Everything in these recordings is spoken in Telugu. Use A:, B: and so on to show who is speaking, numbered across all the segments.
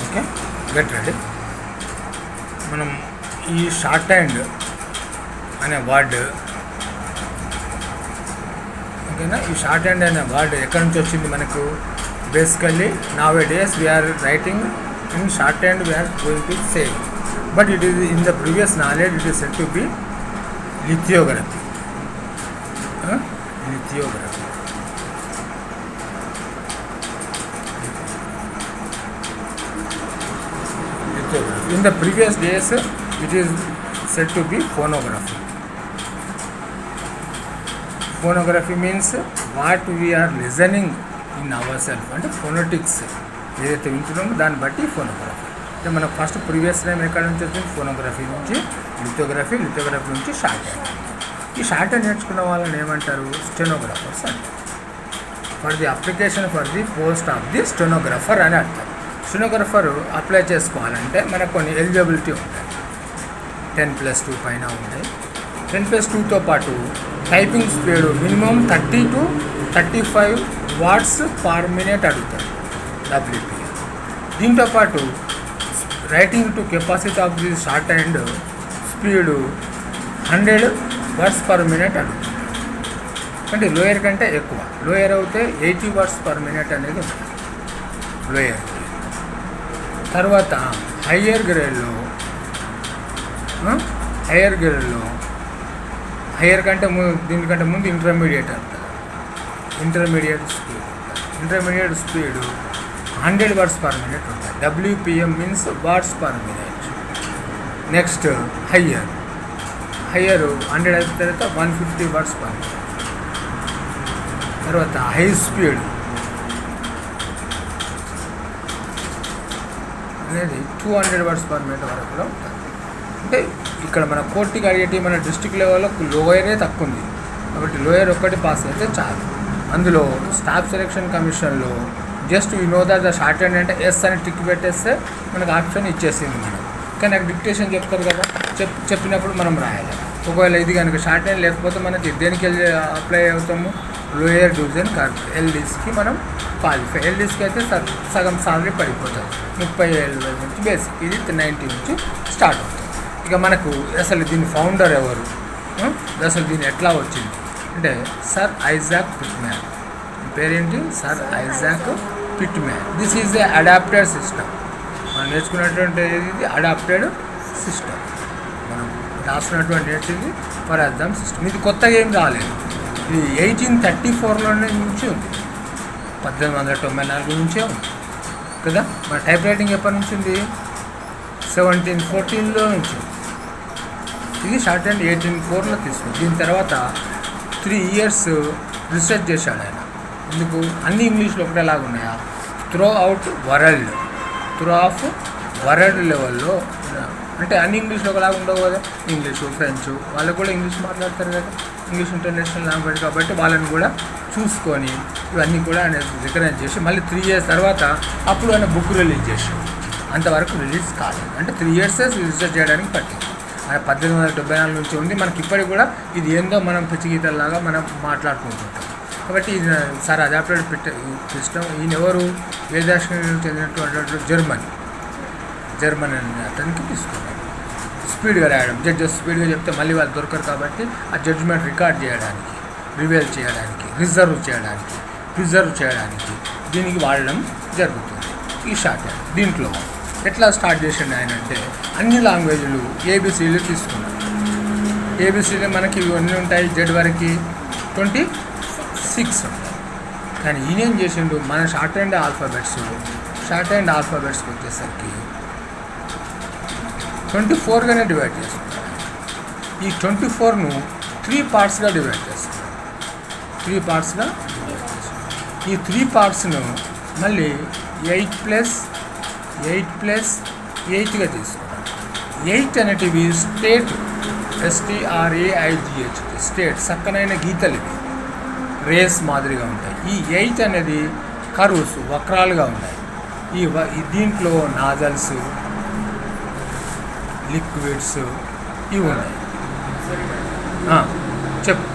A: Okay, get ready. మనం ఈ షార్ట్ హ్యాండ్ అనే వర్డ్, ఓకేనా, ఈ షార్ట్ హ్యాండ్ అనే వర్డ్ ఎక్కడి నుంచి వచ్చింది మనకు? Basically nowadays we're writing in short hand, we're going to say, but it is in the previous knowledge it is said to be lithography. Lithography. In the previous days, it is said to be phonography. Phonography means what we are listening in ourselves, అంటే ఫోనోటిక్స్ ఏదైతే వింటున్నామో దాన్ని బట్టి ఫోనోగ్రఫీ. అంటే మనకు ఫస్ట్ ప్రీవియస్ నేమ్ ఎక్కడ నుంచి వచ్చింది? ఫోనోగ్రఫీ నుంచి లిథోగ్రఫీ, లిథోగ్రఫీ నుంచి షార్ట్ హ్యాండ్. ఈ షార్ట్ హ్యాండ్ నేర్చుకున్న వాళ్ళని ఏమంటారు? స్టెనోగ్రాఫర్స్ అంటారు. For the application for the post of the stenographer అని అర్థం. స్టెనోగ్రాఫర్ అప్లై చేసుకోవాలంటే మనకు కొన్ని ఎలిజిబిలిటీ ఉంటాయి. 10+2 పైన ఉంటాయి. 10+2తో పాటు typing speed minimum 30 to 35 words per minute అడుగుతారు, WP. దీంతోపాటు writing to capacity of the short hand speed 100 words per minute అడుగుతారు. అంటే లోయర్ కంటే ఎక్కువ. లోయర్ అయితే 80 words per minute అనేది ఉంటుంది లోయర్. తర్వాత హయ్యర్ గ్రేడ్లో హయ్యర్ కంటే దీనికంటే ముందు ఇంటర్మీడియట్ అంటారు. Intermediate speed 100 words per minute ఉంటుంది. WPM means words per minute. Next higher 100 అయిన తర్వాత 150 words per minute. తర్వాత హై స్పీడ్ అనేది 200 words per minute వరకు కూడా ఉంటుంది. అంటే ఇక్కడ మన కోర్టుకి అడిగేటి మన డిస్ట్రిక్ట్ లెవెల్లో లోయరే తక్కువ ఉంది కాబట్టి లోయర్ ఒక్కటి పాస్ అయితే చాలు. అందులో స్టాఫ్ సెలెక్షన్ కమిషన్లో just you know that the short hand అంటే ఎస్ అని టిక్ పెట్టేస్తే మనకు ఆప్షన్ ఇచ్చేసింది మనం. కానీ నాకు డిక్టేషన్ చెప్తారు కదా, చెప్పినప్పుడు మనం రాయాలి. ఒకవేళ ఇది కనుక షార్ట్ హ్యాండ్ లేకపోతే మనకి దేనికి వెళ్ళి అప్లై అవుతాము? లోయర్ డివిజన్ ఎల్డీస్కి మనం క్వాలిఫై. ఎల్డీస్కి అయితే సగం సాలరీ పడిపోతుంది, 30,000 నుంచి బేసిక్. ఇది 90 నుంచి స్టార్ట్ అవుతుంది. ఇక మనకు అసలు దీని ఫౌండర్ ఎవరు, అసలు దీని ఎట్లా వచ్చింది అంటే సర్ ఐజాక్ పిట్మ్యాన్. పేరేంటి? Sir Isaac Pitman. This is a adapted system. మనం నేర్చుకున్నటువంటి ఇది అడాప్టెడ్ సిస్టమ్. మనం రాసుకున్నటువంటి నేర్చింది ఫర్ ఎగ్జామ్ సిస్టమ్. ఇది కొత్తగా ఏం రాలేదు. ఇది 1834 నుంచి ఉంది, 1894 నుంచే ఉంది కదా. మన టైప్ రైటింగ్ ఎప్పటి నుంచి ఉంది? 1714 నుంచి. ఇది షార్ట్ హ్యాండ్ 1804 తీసుకుంది. దీని తర్వాత 3 years రీసెర్చ్ చేశాడు ఆయన. ఎందుకు? అన్ని ఇంగ్లీష్లో ఒకటేలాగా ఉన్నాయా? త్రూ ఆఫ్ వరల్డ్ లెవెల్లో అంటే అన్ని ఇంగ్లీష్లో ఒకలాగా ఉండవు కదా. ఇంగ్లీషు, ఫ్రెంచ్ వాళ్ళకు కూడా ఇంగ్లీష్ మాట్లాడతారు కదా, ఇంగ్లీష్ ఇంటర్నేషనల్ లాంగ్వేజ్ కాబట్టి వాళ్ళని కూడా చూసుకొని ఇవన్నీ కూడా ఆయన రికగ్నైజ్ చేసి మళ్ళీ 3 years తర్వాత అప్పుడు ఆయన బుక్ రిలీజ్ చేశాడు. అంతవరకు రిలీజ్ కాలేదు. అంటే 3 years రీసెర్చ్ చేయడానికి పట్టింది. ఆయన 1874 నుంచి ఉంది. మనకి ఇప్పటికి కూడా ఇది ఏందో మనం పిచ్చిగీతల్లాగా మనం మాట్లాడుకుంటుంటాం. కాబట్టి ఇది సార్ అడాప్టెడ్ సిస్టమ్. ఈయన ఎవరు? వేదాశ్రమం చెందినటువంటి జర్మన్ అనే అతనికి తీసుకున్నాడు. స్పీడ్గా రాయడం, జడ్జెస్ స్పీడ్గా చెప్తే మళ్ళీ వాళ్ళు దొరకరు కాబట్టి ఆ జడ్జిమెంట్ రికార్డ్ చేయడానికి, రివీల్ చేయడానికి, ప్రిజర్వ్ చేయడానికి దీనికి వాడడం జరుగుతుంది ఈ షార్ట్ హ్యాండ్. దీంట్లో ఎట్లా స్టార్ట్ చేసిండు ఆయన అంటే అన్ని లాంగ్వేజ్లు ఏబిసిలు తీసుకున్నాడు. ఏబిసిలు మనకి ఇవన్నీ ఉంటాయి, జెడ్ వరకు 26 ఉంటాయి. కానీ ఈయనేం చేసిండు? మన షార్ట్ హ్యాండ్ ఆల్ఫాబెట్స్కి వచ్చేసరికి 24గానే డివైడ్ చేసుకుంటాడు. ఈ 24ను 3 partsగా డివైడ్ చేస్తున్నాడు. ఈ 3 partsను మళ్ళీ 8+8గా తీసుకున్నాడు. 8 అనేటివి స్టేట్, STRAIGH, స్టేట్, చక్కనైన గీతలు ఇవి రేస్ మాదిరిగా ఉంటాయి. ఈ 8 అనేది కర్వ్స్, వక్రాలుగా ఉన్నాయి. దీంట్లో నాజల్స్, లిక్విడ్స్ ఇవి ఉన్నాయి. చెప్పు.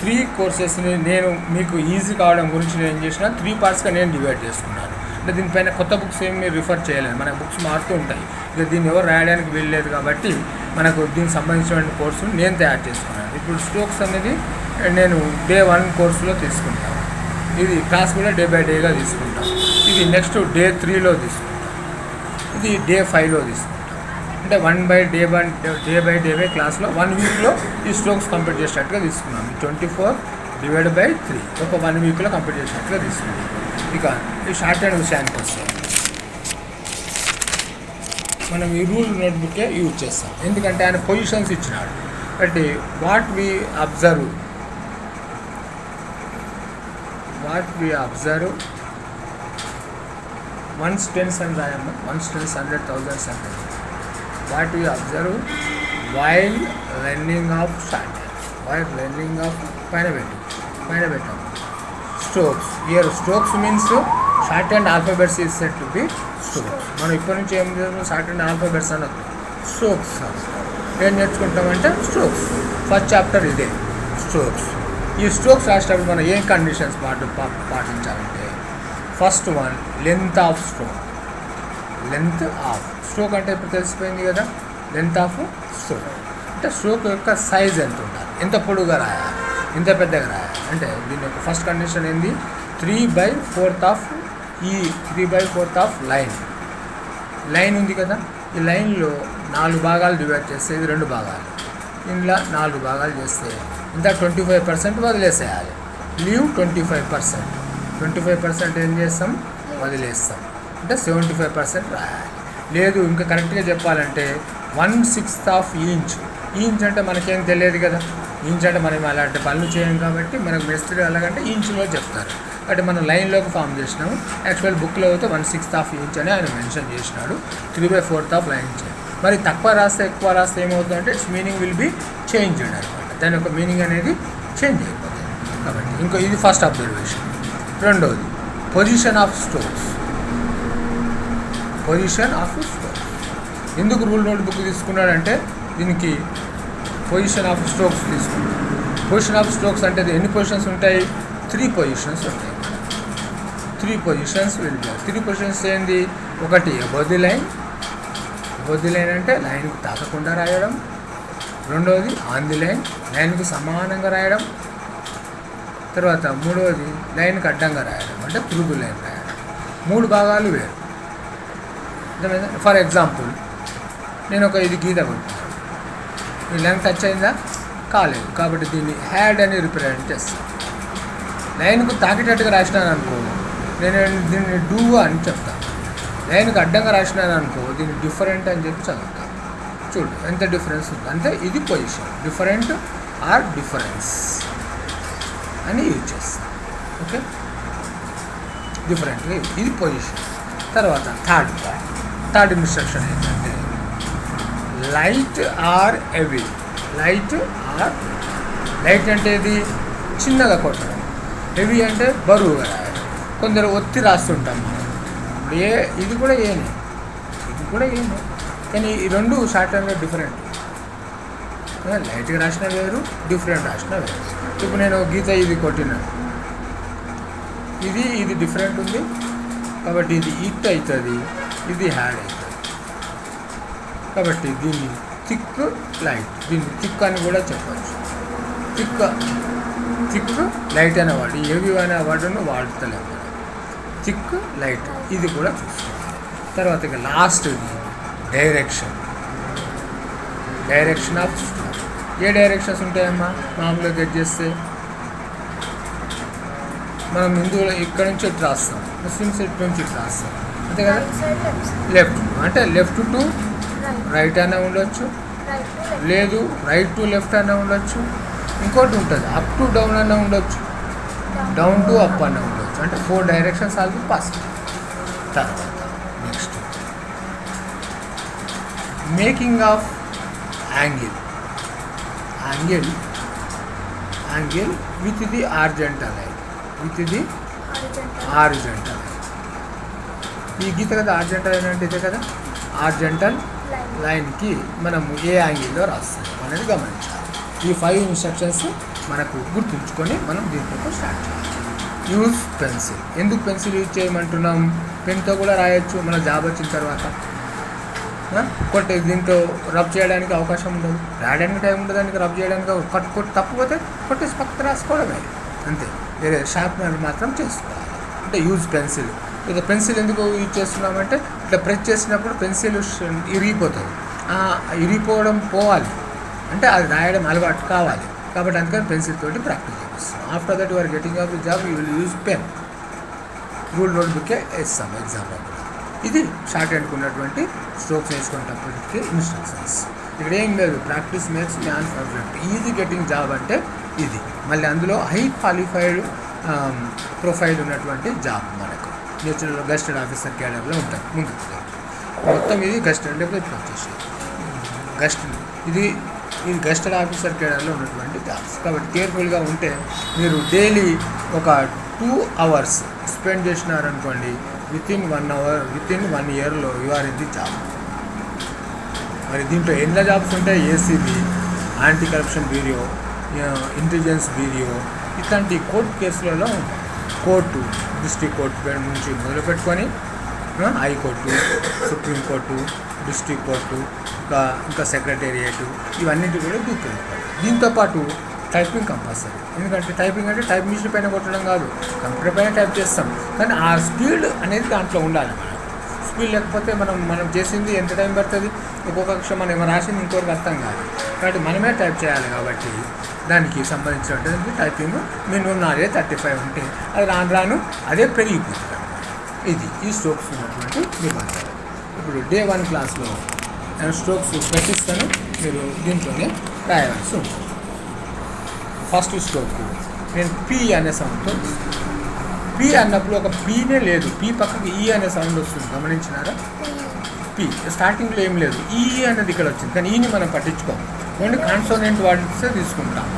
A: 3 కోర్సెస్ని నేను మీకు ఈజీ కావడం గురించి నేను ఏం చేసిన 3 partsగా నేను డివైడ్ చేసుకున్నాను. అంటే దీనిపైన కొత్త బుక్స్ ఏమి మీరు రిఫర్ చేయలేదు, మన బుక్స్ మారుతూ ఉంటాయి. ఇక దీన్ని ఎవరు రాయడానికి వీల్లేదు కాబట్టి మనకు దీనికి సంబంధించిన కోర్సును నేను తయారు చేసుకున్నాను. ఇప్పుడు స్ట్రోక్స్ అనేది నేను డే 1 కోర్సులో తీసుకుంటాను. ఇది క్లాస్ కూడా డే బై డేగా తీసుకుంటాం. ఇది నెక్స్ట్ డే 3లో తీసుకుంటాం. ఇది డే 5లో తీసుకుంటాం. అంటే డే బై డే క్లాస్లో 1 వీక్లో ఈ స్ట్రోక్స్ కంప్లీట్ చేసేటట్టుగా తీసుకున్నాం. 24 డివైడ్ బై 3 ఒక 1 వీక్లో కంప్లీట్ చేసేటట్టుగా తీసుకున్నాం. ఇక ఈ షార్ట్ హ్యాండ్ విషయానికి వస్తే మనం ఈ రూల్ నోట్బుక్కే యూజ్ చేస్తాం. ఎందుకంటే ఆయన పొజిషన్స్ ఇచ్చినాడు. బట్టి what we observe once tens అని రాయమ్మా. వన్స్ టెన్స్ 100 థౌజండ్స్ అంటే what we observe while learning of short పైన పెట్టాం strokes. Year strokes means short hand alphabets is set to be strokes. మనం ఇప్పటి నుంచి ఏం చేస్తాం, షార్ట్ హ్యాండ్ ఆల్ఫాబెట్స్ అనొద్దు, స్ట్రోక్స్ ఏం నేర్చుకుంటామంటే స్ట్రోక్స్. ఫస్ట్ చాప్టర్ ఇదే స్ట్రోక్స్. ఈ స్ట్రోక్స్ రాసేటప్పుడు మనం ఏం కండిషన్స్ పాటించాలంటే first one length of stroke అంటే ఇప్పుడు తెలిసిపోయింది కదా. లెంత్ ఆఫ్ స్ట్రోక్ అంటే స్ట్రోక్ యొక్క సైజ్ ఎంత ఉండాలి, ఎంత పొడుగా రాయాలి, ఎంత పెద్దగా రాయాలి. అంటే దీని యొక్క ఫస్ట్ కండిషన్ ఏంది, 3/4 ఆఫ్ లైన్ ఉంది కదా. ఈ లైన్లో 4 భాగాలు డివైడ్ చేస్తే ఇది 2 భాగాలు, ఇందులో 4 భాగాలు చేస్తే ఇంత 25% వదిలేసేయాలి. లీవ్ 25% ఏం చేస్తాం, వదిలేస్తాం. అంటే 75% రాయాలి. లేదు ఇంకా కరెక్ట్గా చెప్పాలంటే 1/6 ఆఫ్ ఇంచ్ అంటే మనకేం తెలియదు కదా. ఇంచ్ అంటే మనం అలాంటి పనులు చేయం కాబట్టి మనకు మేస్త్రి అలాగంటే ఇంచులో చెప్తారు. అంటే మనం లైన్లోకి ఫామ్ చేసినాము. యాక్చువల్ బుక్లో అయితే 1/6 ఆఫ్ ఇంచ్ అని ఆయన మెన్షన్ చేసినాడు. 3/4 ఆఫ్ లైన్. మరి తక్కువ రాస్తే ఎక్కువ రాస్తే ఏమవుతుందంటే it's meaning will be change అనమాట. దాని యొక్క మీనింగ్ అనేది చేంజ్ అయిపోతుంది. కాబట్టి ఇంకో ఇది ఫస్ట్ అబ్జర్వేషన్. రెండవది పొజిషన్ ఆఫ్ స్ట్రోక్స్. ఎందుకు రూల్ నోట్ బుక్ తీసుకున్నాడంటే దీనికి పొజిషన్ ఆఫ్ స్ట్రోక్స్ తీసుకున్నాడు. పొజిషన్ ఆఫ్ స్ట్రోక్స్ అంటే ఎన్ని పొజిషన్స్ ఉంటాయి, 3 పొజిషన్స్ ఉంటాయి. 3 పొజిషన్స్ వెళ్ళి 3 పొజిషన్స్ ఏంది, ఒకటి అబౌవ్ ది లైన్ అంటే లైన్కు తాకకుండా రాయడం. రెండవది ఆన్ ది లైన్కు సమానంగా రాయడం. తర్వాత మూడవది లైన్కి అడ్డంగా రాయడం అంటే త్రూ ది లైన్ రాయడం. 3 భాగాలు వేరు. ఫర్ ఎగ్జాంపుల్ నేను ఒక ఇది గీత కొడుతున్నాను, ఈ లైన్ టచ్ అయిందా, కాలేదు. కాబట్టి దీన్ని హ్యాడ్ అని రిప్రజెంట్ చేస్తాను. లైన్కు తాకేటట్టుగా రాసినాను అనుకో నేను దీన్ని డూ అని చెప్తాను. లైన్కి అడ్డంగా రాసినాను అనుకో దీన్ని డిఫరెంట్ అని చెప్పి చదువుతాను. చూడు ఎంత డిఫరెన్స్ ఉంది అంటే ఇది పొజిషన్. డిఫరెంట్ ఆర్ డిఫరెన్స్ అని యూజ్ చేస్తాను. ఓకే, డిఫరెంట్గా ఇది పొజిషన్. తర్వాత థర్డ్ ఇన్స్ట్రక్షన్ ఏంటంటే లైట్ ఆర్ హెవీ. లైట్ అంటే ఇది చిన్నగా కొట్టడం, హెవీ అంటే బరువుగా రాయడం. కొందరు ఒత్తి రాస్తుంటాం మనం. ఇది కూడా ఏనే కానీ ఈ 2 షార్ట్ హ్యాండ్లో డిఫరెంట్. లైట్గా రాసిన వేరు, డిఫరెంట్ రాసిన వేరు. ఇప్పుడు నేను గీత ఇది కొట్టినాను, ఇది డిఫరెంట్ ఉంది కాబట్టి ఇది ఇట్ అవుతుంది, ఇది హ్యాడ్ అవుతుంది. కాబట్టి దీన్ని థిక్ లైట్, దీన్ని థిక్ అని కూడా చెప్పచ్చు. థిక్ లైట్ అనే వర్డ్, ఏవి అనే వర్డ్ను వాడుతలేము. థిక్ లైట్ ఇది కూడా చూసుకోవాలి. తర్వాత ఇక లాస్ట్ డైరెక్షన్ ఆఫ్ స్ట్రోక్. ఏ డైరెక్షన్స్ ఉంటాయమ్మా మామూలుగా గెట్ చేస్తే మనం హిందువులు ఇక్కడ నుంచి ఇటు రాస్తాం, ముస్లిమ్స్ ఇటు నుంచి ఇటు రాస్తాం అంతే కదా. లెఫ్ట్ అంటే లెఫ్ట్ టు రైట్ అనే ఉండొచ్చు, లేదు రైట్ టు లెఫ్ట్ అనే ఉండొచ్చు. ఇంకోటి ఉంటుంది అప్ టు డౌన్ అనే ఉండొచ్చు, డౌన్ టు అప్ అనే ఉండొచ్చు. అంటే 4 డైరెక్షన్స్ ఆల్ బి పాసిబుల్. తర్వాత next making of angle with the horizontal line. ఈ గీత కదా హారిజాంటల్ లైన్ అంటే ఇదే కదా. హారిజాంటల్ లైన్కి మనము ఏ యాంగిల్లో రాస్తాం అనేది గమనించాలి. ఈ 5 ఇన్స్ట్రక్షన్స్ మనకు గుర్తుంచుకొని మనం దీంట్లో స్టార్ట్ చేయాలి. Use pencil. ఎందుకు పెన్సిల్ యూజ్ చేయమంటున్నాం? పెన్తో కూడా రాయొచ్చు మన జాబ్ వచ్చిన తర్వాత. కొట్టి దీంతో రబ్ చేయడానికి అవకాశం ఉండదు, రాయడానికి టైం ఉండదు, దానికి రబ్ చేయడానికి కొట్టి తప్పిపోతే కొట్టేసి పక్కన రాసుకోవడమే అంతే. వేరే షార్ప్నర్ మాత్రం చేసుకోవాలి. అంటే యూజ్ పెన్సిల్. ఇక పెన్సిల్ ఎందుకు యూజ్ చేస్తున్నామంటే ఇట్లా ప్రెస్ చేసినప్పుడు పెన్సిల్ ఇరిగిపోతుంది. ఇరిగిపోవడం పోవాలి అంటే అది రాయడం అలవాటు కావాలి. కాబట్టి అందుకని పెన్సిల్ తోటి ప్రాక్టీస్ చేపిస్తాం. After that your getting of the job you will use pen. Rule నోట్బుక్కే వేస్తాం ఎగ్జామ్లో కూడా. ఇది షార్ట్ హ్యాండ్కి ఉన్నటువంటి స్ట్రోక్స్ వేసుకునేటప్పటికి ఇన్స్ట్రక్షన్స్. ఇక్కడ ఏం లేదు, practice makes man perfect. Easy getting job అంటే ఇది. మళ్ళీ అందులో హై క్వాలిఫైడ్ ప్రొఫైల్ ఉన్నటువంటి జాబ్ మనకు నేచురల్ గెస్టెడ్ ఆఫీసర్ క్యాడర్లో ఉంటుంది. ముందుకు మొత్తం ఇది గెస్టెడ్ లేకపోతే వచ్చేసి ఇది గెస్టెడ్ ఆఫీసర్ కేడర్లో ఉన్నటువంటి జాబ్స్. కాబట్టి కేర్ఫుల్గా ఉంటే మీరు డైలీ ఒక 2 hours స్పెండ్ చేసినారనుకోండి, వితిన్ 1 hour, వితిన్ 1 yearలో you are in the job. మరి దీంట్లో ఎన్ని జాబ్స్ ఉంటాయి? ACB, anti corruption bureau, intelligence bureau, ఇట్లాంటి కోర్టు కేసులలో కోర్టు, డిస్ట్రిక్ట్ కోర్టు నుంచి మొదలుపెట్టుకొని హైకోర్టు, సుప్రీంకోర్టు, డిస్ట్రిక్ట్ కోర్టు, ఇంకా సెక్రటేరియట్, ఇవన్నిటి కూడా దూకుతాయి. దీంతోపాటు టైపింగ్ కంపల్సరీ. ఎందుకంటే టైపింగ్ అంటే టైప్ మిషన్ పైన కొట్టడం కాదు, కంప్యూటర్ పైన టైప్ చేస్తాం. కానీ ఆ స్పీడ్ అనేది దాంట్లో ఉండాలి. స్పీడ్ లేకపోతే మనం చేసింది ఎంత టైం పడుతుంది? ఒక్కొక్క అక్షరం మనం రాసింది ఇంకొకరికి అర్థం కాదు. కాబట్టి మనమే టైప్ చేయాలి. కాబట్టి దానికి సంబంధించినటువంటి టైపింగ్ మినిమం నాలెడ్జ్ 35 ఉంటే అది రాను అదే పెరిగిపోతుంది. ఈ స్ట్రోక్స్ ఉన్నటువంటి నిబంధనలు. ఇప్పుడు డే 1 క్లాస్లో నేను స్ట్రోక్స్ పెట్టిస్తాను, మీరు దీంట్లోనే రాయవలసి ఉంటుంది. ఫస్ట్ స్ట్రోక్ నేను పీ అనే సౌండ్తో, పీ అన్నప్పుడు ఒక పీనే లేదు, పీ పక్కకి ఈ అనే సౌండ్ వస్తుంది, గమనించినారా? పీ స్టార్టింగ్లో ఏం లేదు, ఈ అనేది ఇక్కడ వచ్చింది. కానీ ఈని మనం పట్టించుకోము, ఓన్లీ కాన్సోనెంట్ వర్డ్సే తీసుకుంటాం.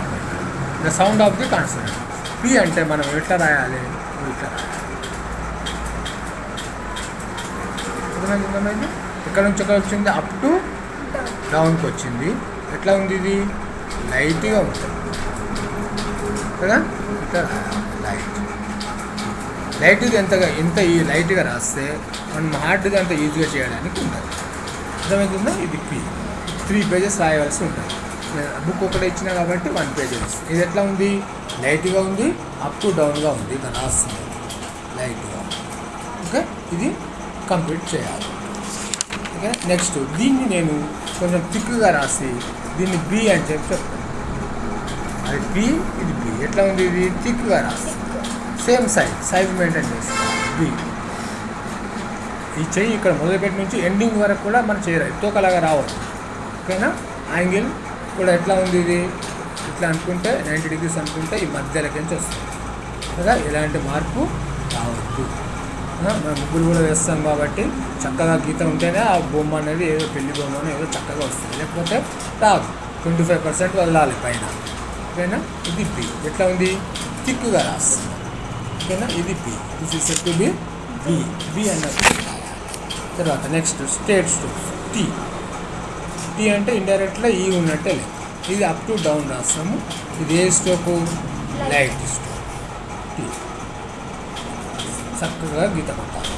A: The sound of the consonant. P అంటే మనం ఎట్లా రాయాలి? ఇట్లా రాయాలి. అర్థమైంది? ఎక్కడ నుంచి ఎక్కడ వచ్చింది? అప్ టు డౌన్కి వచ్చింది. ఎట్లా ఉంది? ఇది లైట్గా ఉంటుంది కదా, ఇట్లా లైట్గా ఎంత ఈ లైట్గా రాస్తే మనం హార్డ్గా అంత ఈజీగా చేయడానికి ఉంటుంది. అర్థమవుతుందా? ఇది పీ 3 pages రాయవలసి ఉంటుంది. బుక్ ఒకటే ఇచ్చినా కాబట్టి 1 page వస్తుంది. ఇది ఎట్లా ఉంది? లైట్గా ఉంది, అప్ టు డౌన్గా ఉంది, ఇక్కడ రాస్తుంది లైట్గా. ఓకే, ఇది కంప్లీట్ చేయాలి. ఓకే, నెక్స్ట్ దీన్ని నేను కొంచెం థిక్గా రాసి దీన్ని బి అని చెప్పి చెప్తాను. అది బి, ఇది బి. ఎట్లా ఉంది? ఇది థిక్గా రాసి సేమ్ సైజ్ మెయింటైన్ చేస్తాం. బి ఈ చెయ్యి ఇక్కడ మొదలుపెట్టి నుంచి ఎండింగ్ వరకు కూడా మనం చేయరాదు, తోకలాగా రావద్దు. ఓకేనా? యాంగిల్ కూడా ఎట్లా ఉంది? ఇది ఇట్లా అనుకుంటే 90 degrees అనుకుంటే ఈ మధ్యలోకి వస్తుంది కదా, ఎలాంటి మార్పు రావద్దు. మనం ముగ్గులు కూడా వేస్తాం కాబట్టి చక్కగా గీత ఉంటేనే ఆ బొమ్మ అనేది ఏదో పెళ్లి బొమ్మ ఏదో చక్కగా వస్తుంది, లేకపోతే రాదు. 25% వదలాలి పైన. ఓకేనా? ఇది బి. ఎట్లా ఉంది? థిక్గా రాస్తుంది. ఓకేనా? ఇది B. This is set to B B. B అన్నప్పుడు తర్వాత next state strokes. T. T అంటే ఇండైరెక్ట్గా ఈ ఉన్నట్టే లేదు, ఇది అప్ టు డౌన్ రాస్తాము. ఇది ఏ స్ట్రోకు? Light stroke. టీ చక్కగా గీత కొట్టాలి,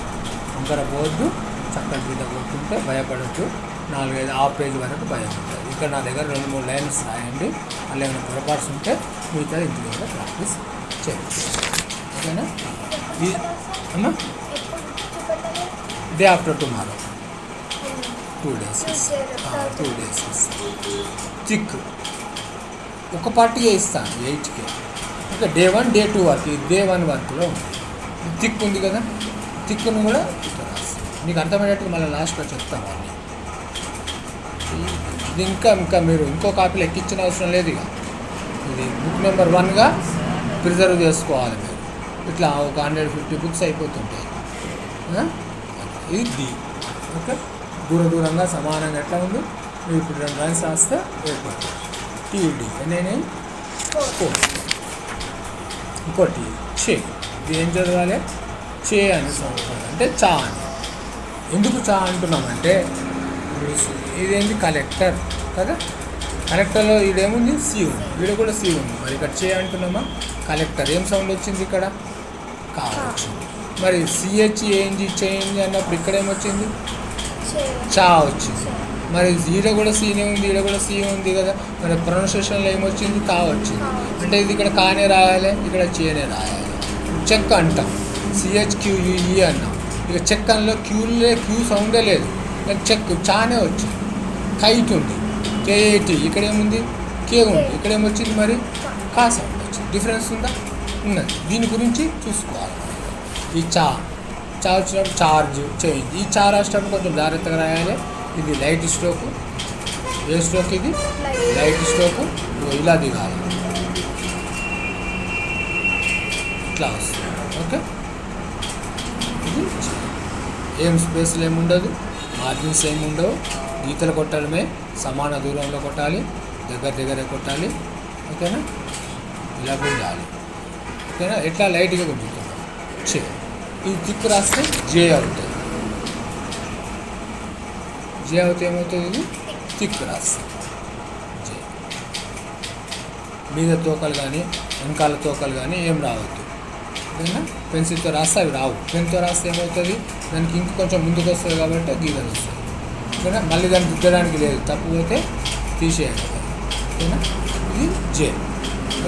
A: వంకర పోవద్దు. చక్కగా గీత కొట్టుకుంటే భయపడద్దు. 4-5 హాఫ్ పేజ్ వరకు భయం ఉంటుంది. ఇక్కడ నా దగ్గర 2-3 లైన్స్ రాయండి. అలా ఏమైనా పొరపాటు ఉంటే మిగతా ఇంటి దగ్గర ప్రాక్టీస్ చేయండి. ఓకేనా? అమ్మా day after tomorrow 2 days. 2 days చిక్ ఒక పార్టీగా ఇస్తాను 8కి. ఇంకా డే 1 డే 2 వరకు, డే 1 వరకులో ఉంది. థిక్ ఉంది కదా, థిక్ను కూడా ఇట్లా రాస్తాను. మీకు అర్థమయ్యేట్టుగా మళ్ళీ లాస్ట్లో చెప్తాను అన్నీ. ఇది ఇంకా మీరు ఇంకో కాపీలు ఎక్కించిన అవసరం లేదు. ఇక ఇది బుక్ నెంబర్ 1గా ప్రిజర్వ్ చేసుకోవాలి మీరు. ఇట్లా ఒక 150 బుక్స్ అయిపోతుంటాయి. ఇది డి. ఓకే, దూరంగా సమానంగా ఎట్లా ఉంది? మీరు ఇప్పుడు 2 లైన్స్ రాస్తే అయిపోతుంది. టీడి నేను 4. ఇంకోటి చే. ఇది ఏం చదవాలి? చే అని చదువుకోవాలి. అంటే చా అని. ఎందుకు చా అంటున్నామంటే ఇదేంటి? కలెక్టర్ కదా, కలెక్టర్లో ఇదేముంది? సి ఉంది, వీడు కూడా సి ఉంది. మరి ఇక్కడ చే అంటున్నామా? కలెక్టర్ ఏం సౌండ్ వచ్చింది? ఇక్కడ కా వచ్చింది. మరి CHANG చేంజ్ అన్నప్పుడు ఇక్కడ ఏమొచ్చింది? చా వచ్చింది. మరి ఈడ కూడా సీనే ఉంది, ఈడ కూడా సీ ఉంది కదా, మరి ప్రొనౌన్సియేషన్లో ఏమొచ్చింది? కా వచ్చింది. అంటే ఇది ఇక్కడ కానే రాయాలి, ఇక్కడ చేనే రాయాలి. చెక్ అంటాం, CHQUE అన్నాం. ఇక చెక్ అందులో క్యూ సౌండే లేదు, కానీ చెక్ చానే వచ్చింది. కైట్ ఉంది, KAT, ఇక్కడ ఏముంది? కే ఉంది, ఇక్కడ ఏమొచ్చింది? మరి కా సౌండ్ వచ్చింది. డిఫరెన్స్ ఉందా? ఉన్నది. దీని గురించి చూసుకోవాలి. ఈ చా వచ్చినప్పుడు చార్జ్, చేంజ్. ఈ చా రాసేటప్పుడు కొంచెం జాగ్రత్తగా రాయాలి. ఇది లైట్ స్ట్రోక్. ఏ స్ట్రోక్ ఇది? Light stroke. ఇలా దిగాలి, ఇట్లా వస్తుంది. ఓకే, ఇది ఏం స్పేస్లో ఏముండదు, మార్జిన్స్ ఏమి ఉండవు. గీతలు కొట్టడమే, సమాన దూరంలో కొట్టాలి, దగ్గరే కొట్టాలి. ఓకేనా? ఇలా గుంజాలి. ఓకేనా? ఎట్లా లైట్గా గుంజుతున్నాం. ఇది తిక్కు రాస్తే జే అవుతుంది. జే అవుతే ఏమవుతుంది? ఇది తిక్కు రాస్తే జే. మీద తోకలు కానీ వెనకాల తోకలు కానీ ఏం రావద్దు. ఓకేనా? పెన్సిల్తో రాస్తే అవి రావు. పెన్తో రాస్తే ఏమవుతుంది? దానికి ఇంక కొంచెం ముందుకు వస్తుంది కాబట్టి గీతలు వస్తుంది. ఓకేనా? మళ్ళీ దాన్ని దిద్దడానికి లేదు, తప్పు పోతే తీసేయాలి. ఓకేనా? ఇది జే.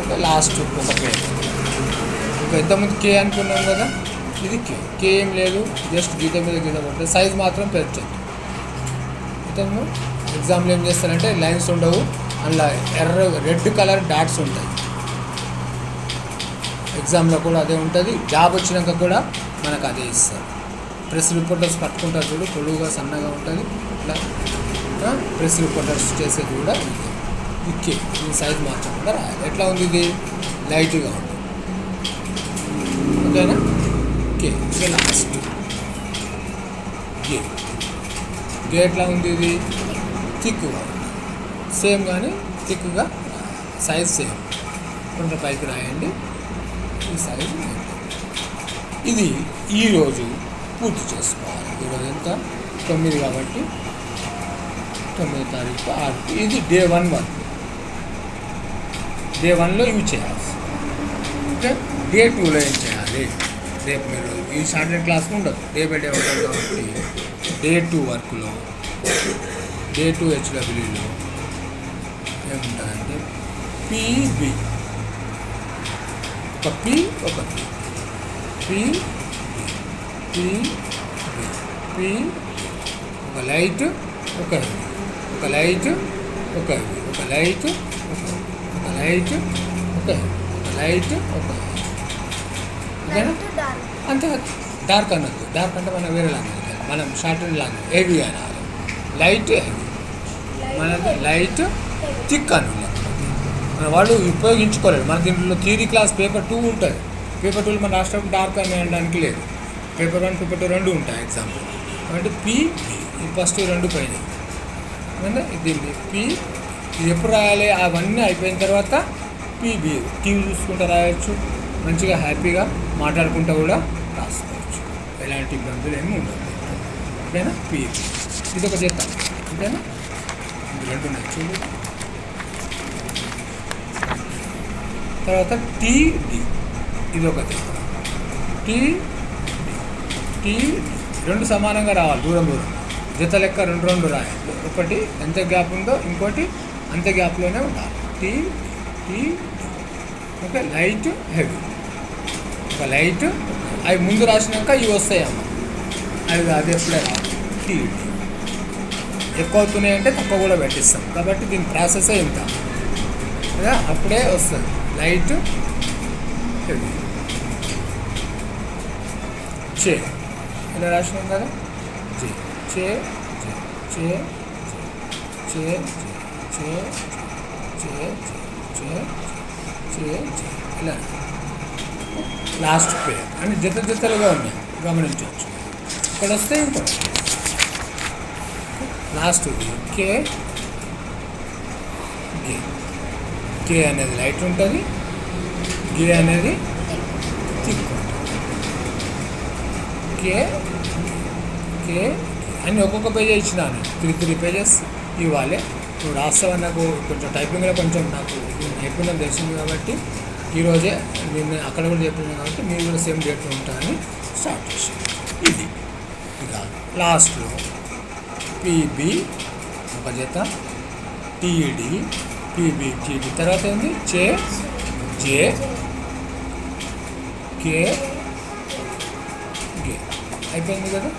A: ఓకే, లాస్ట్ ఒక పేరు. ఇంకా ఇంతకుముందు కే అనుకున్నాం కదా, ఇది కే ఏం లేదు, జస్ట్ గీత మీద గీత పడుతుంది. సైజ్ మాత్రం పెంచదు. మొత్తము ఎగ్జామ్లో ఏం చేస్తారంటే లైన్స్ ఉండవు, అందులో రెడ్ కలర్ డాట్స్ ఉంటాయి. ఎగ్జామ్లో కూడా అదే ఉంటుంది. జాబ్ వచ్చినాక కూడా మనకు అదే ఇస్తారు. ప్రెస్ రిపోర్టర్స్ పట్టుకుంటారు చూడు, పొడుగుగా సన్నగా ఉంటుంది. ఇట్లా ప్రెస్ రిపోర్టర్స్ చేసేది కూడా ఇక్కే. దీని సైజ్ మార్చకుండా రాయాలి. ఎట్లా ఉంది? ఇది లైట్గా ఉంది. ఓకేనా? కే. ఇక లాస్ట్ గే. గే ఎట్లా ఉంది? ఇది థిక్గా ఉంది. సేమ్ కానీ థిక్గా, సైజ్ సేమ్. కొంచెం పైకి రాయండి. ఈ సైజు ఇది ఈరోజు పూర్తి చేసుకోవాలి. ఈరోజు ఎంత? 9 కాబట్టి 9వ తారీఖు 6. ఇది డే 1 వర్క్. డే 1లో ఇవి చేయాలి. ఓకే, డే 2లో ఏం చేయాలి? రేపు మీరు ఈ షార్ట్ క్లాస్ ఉండదు, డే బై డే ఉంటుంది కాబట్టి డే 2 వర్క్లో, డే 2 HWలో ఏముంటుందంటే PB, ఒక P, ఒక P, ఒక లైట్, ఒక లైట్, ఒక లైట్, ఒక లైట్, ఒక లైట్, ఒక అంతే. డార్క్ అన్నట్టు. డార్క్ అంటే మనం వేరే లాంగ్వేజ్, మనం షార్ట్ లాంగ్వేజ్ హెవీ అనాలి. లైట్ హెవీ, మనది లైట్ థిక్ అనాలి. మన వాళ్ళు ఉపయోగించుకోలేదు. మన దీంట్లో థియరీ క్లాస్ పేపర్ 2 ఉంటుంది. పేపర్ 2 మన రాష్ట్రం డార్క్ అని అనడానికి లేదు. పేపర్ 1, పేపర్ 2 రెండు ఉంటాయి ఎగ్జాంపుల్. కాబట్టి పి, ఫస్ట్ 2 పైన దీన్ని పి. ఇది ఎప్పుడు రాయాలి? అవన్నీ అయిపోయిన తర్వాత PB. టీవీ చూసుకుంటూ రాయొచ్చు, మంచిగా హ్యాపీగా మాట్లాడుకుంటూ కూడా రాసుకోవచ్చు. ఎలాంటి ఇబ్బందులు ఏమి ఉండవు. ఓకేనా? PB ఇది ఒక చేద్దాం. ఓకేనా? ఇది 2 ఉన్నాయి చూడు. తర్వాత TD ఇది ఒక చేద్దాం. TD 2 సమానంగా రావాలి, దూరం జత లెక్క 2 రాయాలి. ఒకటి ఎంత గ్యాప్ ఉందో ఇంకోటి అంత గ్యాప్లోనే ఉండాలి. TD. ఓకే, లైట్ హెవీ, ఒక లైట్. అవి ముందు రాసినాక ఇవి వస్తాయమ్మ, అవి అది ఎప్పుడే రావాలి. TD ఎక్కువ అవుతున్నాయి అంటే తక్కువ కూడా పెట్టిస్తాం కాబట్టి దీని ప్రాసెసే ఇంత కదా, అప్పుడే వస్తుంది. Light heavy. చే ఇలా రాసినాం కదా, చే చే చే చే చే చే చే చే చే ఇలా లాస్ట్ పేర్ అని జతలుగా ఉన్నాయి, గమనించవచ్చు. ఇక్కడ వస్తే ఇంకోటి లాస్ట్ కే. గే. కే అనేది లైట్ ఉంటుంది, గే అనేది థిక్ ఉంటుంది. కే కే అని ఒక్కొక్క పేజ్ ఇచ్చినాను. 3 పేజెస్ ఇవ్వాలి. నువ్వు రాస్తావని నాకు కొంచెం టైపింగ్లో కొంచెం నాకు నైపుణ్యం తెలిసింది కాబట్టి ఈరోజే నేను అక్కడ కూడా చెప్పినాను కాబట్టి మీరు కూడా సేమ్ డేట్లో ఉంటారని స్టార్ట్ చేసాను. ఇది ఇక లాస్ట్లో పీబీ ఒక జత, టీడీ, పీబీ, టీడీ తర్వాత ఏంది జే, కే, గే అయిపోయింది కదా.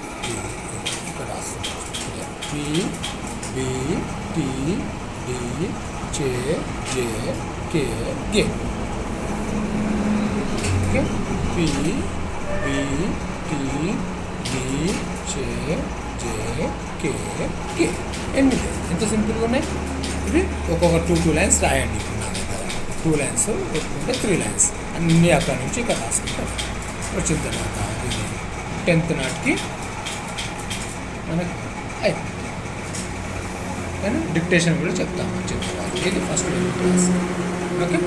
A: ఇక్కడ రాస్తున్నాం P, B, T, D, J, K, G. Okay, P, B, T, D, J, K, G. ఎంత సింపుల్గా ఉన్నాయి ఇవి. ఒక్కొక్క టూ లైన్స్ రాయండి. ఇప్పుడు నా దగ్గర 2 లైన్స్ పెట్టుకుంటే 3 లైన్స్ అన్నీ అక్కడ నుంచి ఇక్కడ రాసుకుంటాం. వచ్చిన తర్వాత ఇది 10th నాటికి మనకి అయిపోయింది. కానీ డిక్టేషన్ కూడా చెప్తాము. ఇది ఫస్ట్ క్లాస్. ఓకే.